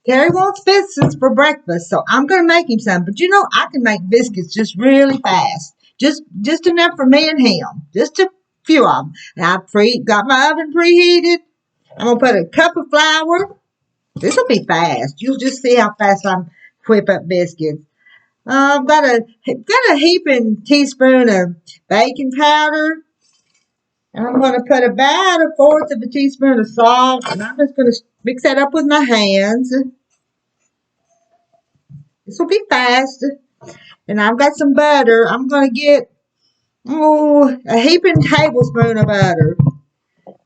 Terry wants biscuits for breakfast, so I'm going to make him some. But you know, I can make biscuits just really fast. Just enough for me and him. Just a few of them. And I got my oven preheated. I'm going to put a cup of flour. This will be fast. You'll just see how fast I whip up biscuits. I've got a heaping teaspoon of baking powder. And I'm going to put about 1/4 of a teaspoon of salt. And I'm just going to mix that up with my hands. This will be fast. And I've got some butter. I'm going to get, a heaping tablespoon of butter.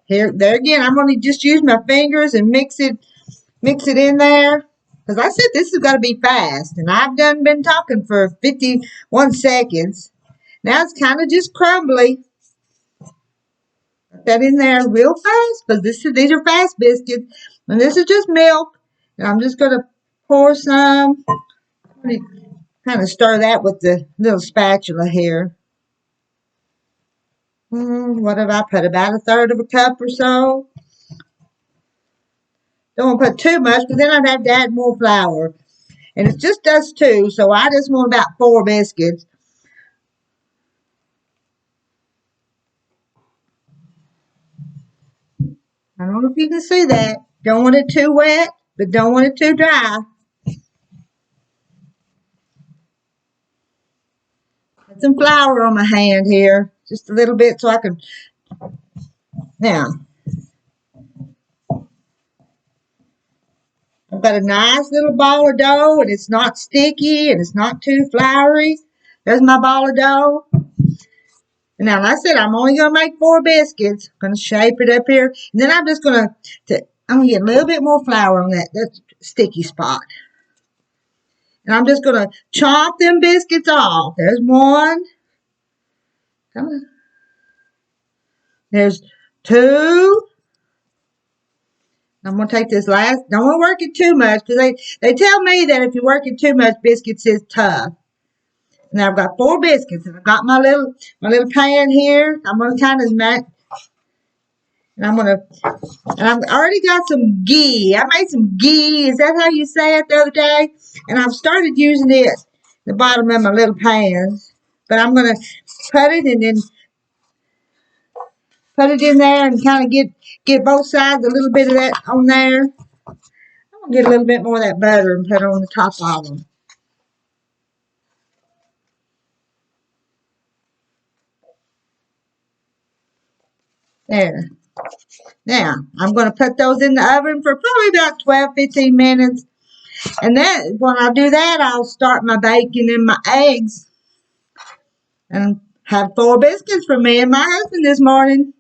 There again, I'm going to just use my fingers and mix it in there. Because I said this has got to be fast. And I've been talking for 51 seconds. Now it's kind of just crumbly. Put that in there real fast. Because these are fast biscuits. And this is just milk. And I'm just going to pour some. Kind of stir that with the little spatula here. What have I put? About 1/3 of a cup or so. Don't want to put too much because then I'd have to add more flour. And it's just us two, so I just want about 4 biscuits. I don't know if you can see that. Don't want it too wet, but don't want it too dry. Put some flour on my hand here. Just a little bit so I can... Now, I've got a nice little ball of dough, and it's not sticky, and it's not too floury. There's my ball of dough. And now, like I said, I'm only going to make 4 biscuits. I'm going to shape it up here. And then I'm just going to get a little bit more flour on that sticky spot. And I'm just going to chomp them biscuits off. There's one. Come on. There's 2. I'm going to take this last. Don't want to work it too much because they tell me that if you work it too much, biscuits is tough. Now I've got 4 biscuits and I've got my little pan here. I'm going to kind of and I've already got some ghee. I made some ghee. Is that how you say it the other day? And I've started using it at the bottom of my little pans. But I'm going to put it and then put it in there and kind of get both sides a little bit of that on there. I'm going to get a little bit more of that butter and put it on the top of them. There. Now, I'm going to put those in the oven for probably about 12-15 minutes. And then when I do that, I'll start my bacon and my eggs. And have 4 biscuits for me and my husband this morning.